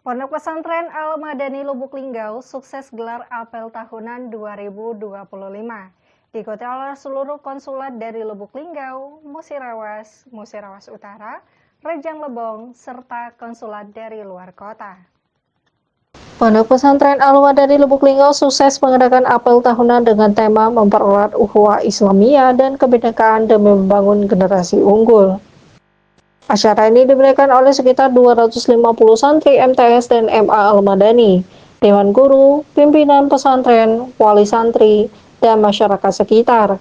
Pondok Pesantren Al-Madani Lubuk Linggau sukses gelar apel tahunan 2025. Diikuti oleh seluruh konsulat dari Lubuk Linggau, Musirawas Utara, Rejang Lebong, serta konsulat dari luar kota. Pondok Pesantren Al-Madani Lubuk Linggau sukses mengadakan apel tahunan dengan tema mempererat ukhuwah Islamiyah dan kebinekaan demi membangun generasi unggul. Acara ini diberikan oleh sekitar 250 santri MTS dan MA Al-Madani, Dewan Guru, pimpinan pesantren, wali santri, dan masyarakat sekitar.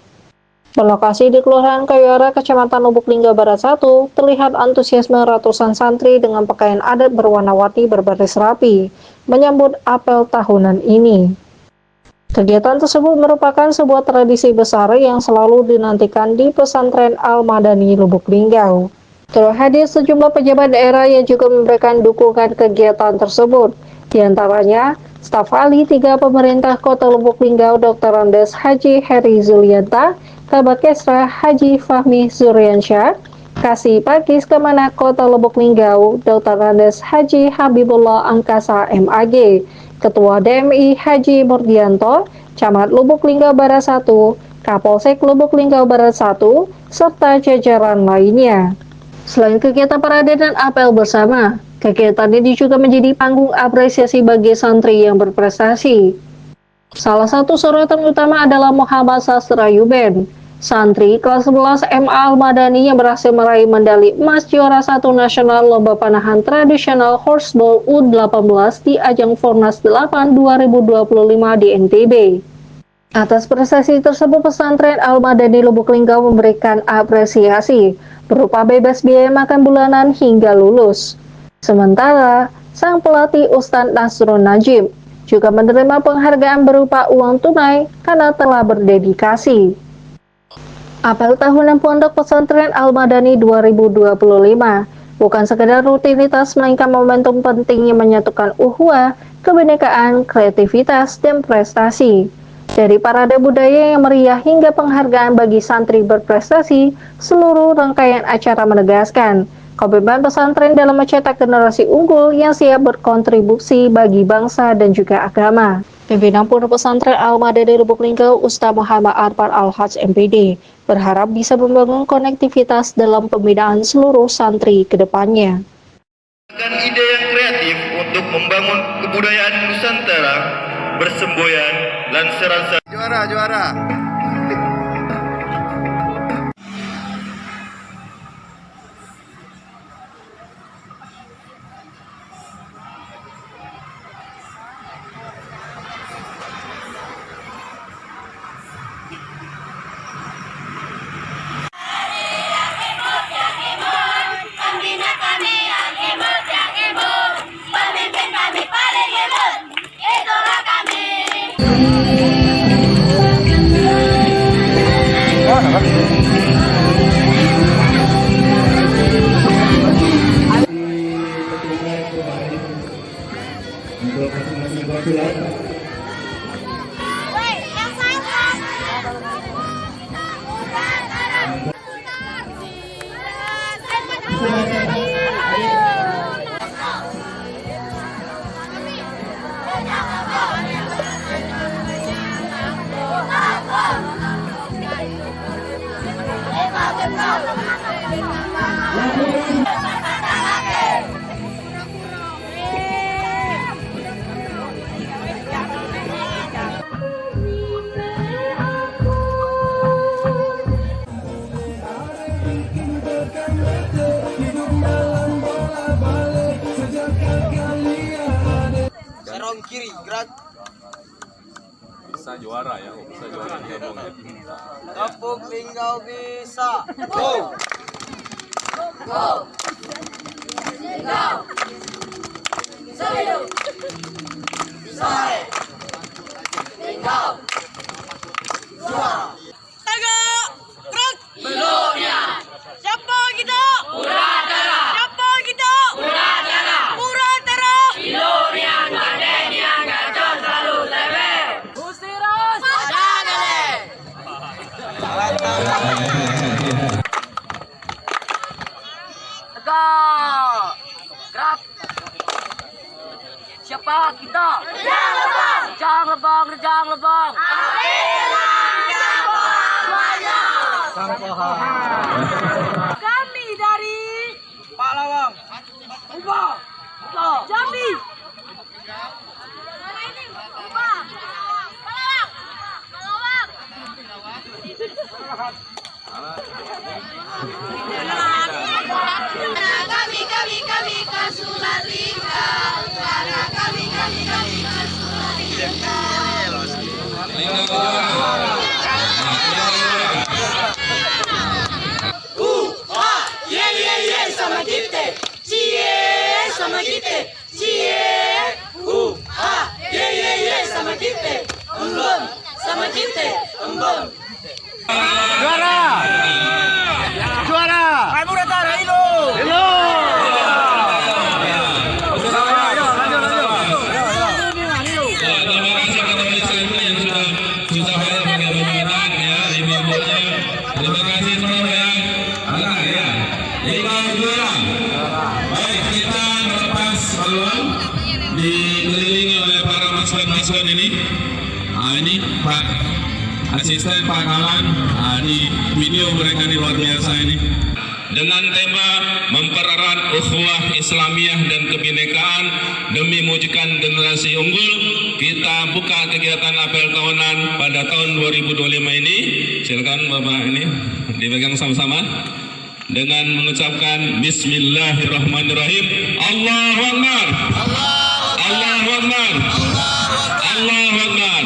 Berlokasi di Kelurahan Kayuara, Kecamatan Lubuk Linggau Barat 1, terlihat antusiasme ratusan santri dengan pakaian adat berwarna-warni berbaris rapi, menyambut apel tahunan ini. Kegiatan tersebut merupakan sebuah tradisi besar yang selalu dinantikan di pesantren Al-Madani Lubuk Linggau. Turut hadir sejumlah pejabat daerah yang juga memberikan dukungan kegiatan tersebut. Di antaranya, staf ahli 3 pemerintah Kota Lubuk Linggau Dr. Andes Haji Heri Zulianta, Kabak Kesra Haji Fahmi Zuriansyah, Kasih Pakis Kemenak Kota Lubuk Linggau Dr. Andes Haji Habibullah Angkasa MAG, Ketua DMI Haji Murdianto, Camat Lubuk Linggau Barat 1, Kapolsek Lubuk Linggau Barat 1, serta jajaran lainnya. Selain kegiatan parade dan apel bersama, kegiatan ini juga menjadi panggung apresiasi bagi santri yang berprestasi. Salah satu sorotan utama adalah Muhammad Sastra Yuben, santri kelas 11 MA Al-Madani yang berhasil meraih medali emas juara 1 nasional lomba panahan tradisional horseball U18 di ajang Fornas 8 2025 di NTB. Atas prestasi tersebut, pesantren Al-Madani Lubuk Linggau memberikan apresiasi berupa bebas biaya makan bulanan hingga lulus. Sementara, sang pelatih Ustadz Nasrun Najib juga menerima penghargaan berupa uang tunai karena telah berdedikasi. Apel tahunan Pondok Pesantren Al-Madani 2025 bukan sekedar rutinitas, melainkan momentum penting yang menyatukan ukhuwah, kebinekaan, kreativitas, dan prestasi. Dari parade budaya yang meriah hingga penghargaan bagi santri berprestasi, seluruh rangkaian acara menegaskan komitmen pesantren dalam mencetak generasi unggul yang siap berkontribusi bagi bangsa dan juga agama. Pimpinan Pondok Pesantren Al-Madani Lubuk Linggau, Ustaz Muhammad Arfan Al-Haj MPD, berharap bisa membangun konektivitas dalam pembinaan seluruh santri ke depannya. Ide yang kreatif untuk membangun kebudayaan Nusantara bersemboyan dan serasa juara. Untuk masing-masing konsulat. Serong kiri gerak. Bisa juara ya, bisa juara gabung ya. Lubuk Linggau bisa. Go. Go. Linggau. Sayo. Sare. Linggau. Juara. Tegak. Gerak. Belumnya. Siapa kita? Murah darah. Siapa kita? Murah darah. Murah darah. Ilorian Madenian gacor selalu level. Musiras. Jagale. Tegak. Gerak. Siapa kita? Rejang Lebong. Rejang Lebong, Rejang Lebong. Kami dari Pak Lawang. Ubah. Jambi. Kami konsulat Linggau. Kami konsulat sama kita. Cie sama kita. Cie. Sama kita. Embung sama kita. Embung. Juara! Juara! Kamu datang Hilo. Hello! Terima kasih semua ya. Lima juara. Baik, kita melepas balon dikelilingi oleh para pasukan ini. Ini Pak Asisten Pak Kalan. Di video mereka ini luar biasa ini. Dengan tema mempererat ukhuwah Islamiyah dan kebinekaan demi mewujudkan generasi unggul, kita buka kegiatan apel tahunan pada tahun 2025 ini. Silakan Bapak ini dipegang sama-sama dengan mengucapkan Bismillahirrahmanirrahim. Allahu Akbar. Allahu Akbar. Allahu Akbar.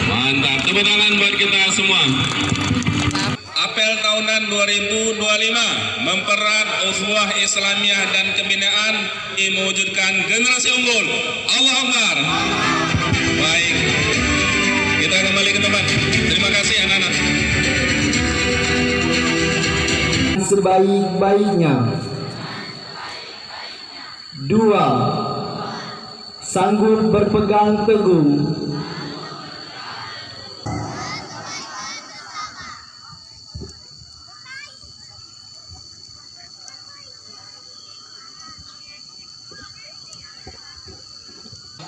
Mantap. Tepuk tangan buat kita semua. Apel tahunan 2025 mempererat ukhuwah Islamiyah dan kebinaan mewujudkan generasi unggul. Allahu Akbar. Baik, kita kembali ke tempat. Terima kasih anak-anak. Sebaik-baiknya. 2. Sanggup berpegang teguh.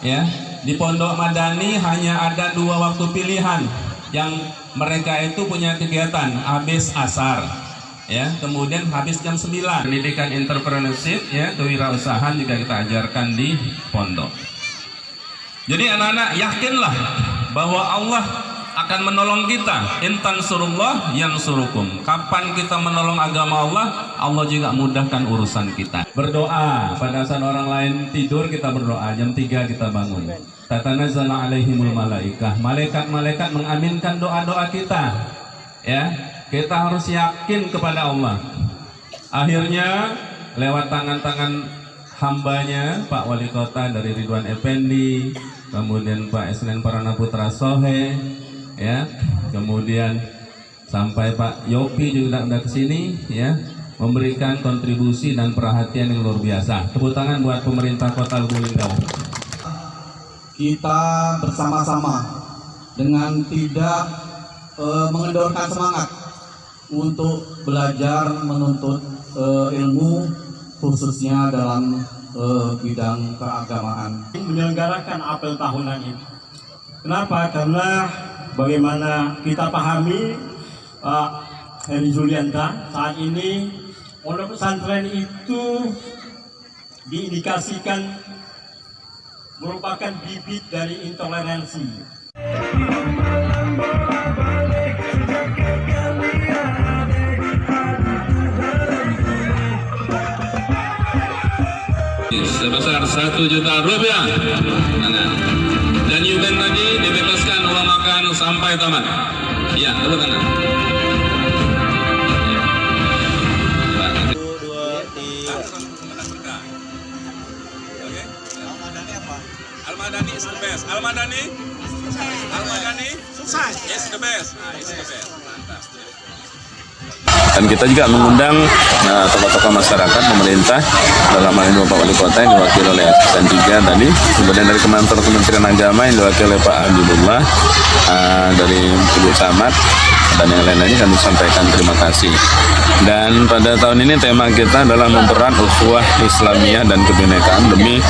Ya, di Pondok Madani hanya ada 2 waktu pilihan yang mereka itu punya kegiatan habis asar, ya, kemudian habis jam 9. Pendidikan entrepreneurship, ya, kewirausahaan juga kita ajarkan di pondok. Jadi anak-anak yakinlah bahwa Allah akan menolong kita. Intan surullah yang surukum. Kapan kita menolong agama Allah, Allah juga mudahkan urusan kita. Berdoa pada saat orang lain tidur, kita berdoa. Jam 3 kita bangun. Tatanazzalu alaihimul malaikah. Malaikat-malaikat mengaminkan doa-doa kita. Ya, kita harus yakin kepada Allah. Akhirnya lewat tangan-tangan hambanya Pak Wali Kota dari Ridwan Effendi, kemudian Pak Eslen Parana Putra Sohe, ya, kemudian sampai Pak Yopi juga sudah kesini, ya, memberikan kontribusi dan perhatian yang luar biasa. Tepuk tangan buat pemerintah Kota Lubuk Linggau. Kita bersama-sama dengan tidak mengendorkan semangat untuk belajar menuntut ilmu, khususnya dalam bidang keagamaan. Menyelenggarakan apel tahunan ini. Kenapa? Karena bagaimana kita pahami Heri Julianta, saat ini pondok pesantren itu diindikasikan merupakan bibit dari intoleransi. Sebesar 1 juta rupiah. Dan event tadi dibebaskan uang makan sampai tamat. Ya, tepuk tangan. Al-Madani is the best. Al-Madani sukses. Yes, the best. Nah, it's the best. Mantap. Dan kita juga mengundang tokoh-tokoh masyarakat, pemerintah, dalam hal ini Bapak Wali Kota yang diwakili oleh Asisten 3 tadi, kemudian dari Kementerian Agama yang diwakili oleh Pak Habibullah, dari Ibu Camat, dan yang lain-lainnya kami sampaikan terima kasih. Dan pada tahun ini tema kita adalah mempererat ukhuwah Islamiyah dan kebinekaan demi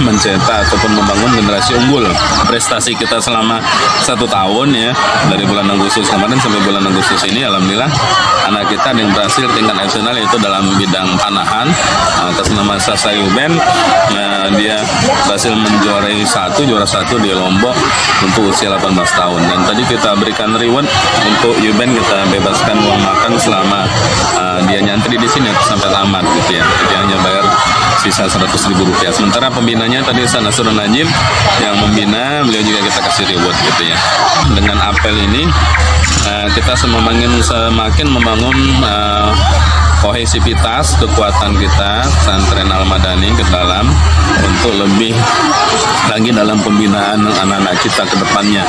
mencetak ataupun membangun generasi unggul. Prestasi kita selama 1 tahun ya, dari bulan Agustus kemarin sampai bulan Agustus ini, alhamdulillah anak kita yang berhasil tingkat nasional yaitu dalam bidang panahan atas nama Sasa Yuben. Dia berhasil menjuarai juara satu di Lombok untuk usia 18 tahun. Dan tadi kita berikan reward untuk Yuben, kita bebaskan uang makan selama dia nyantri di sini sampai tamat gitu ya. Dia hanya bayar sisa Rp100.000. Sementara pembinanya tadi Ustaz Nasrul Najib yang membina, beliau juga kita kasih reward gitu ya. Dengan apel ini kita semakin membangun kohesivitas, kekuatan kita pesantren Al-Madani ke dalam untuk lebih lagi dalam pembinaan anak-anak kita ke depannya.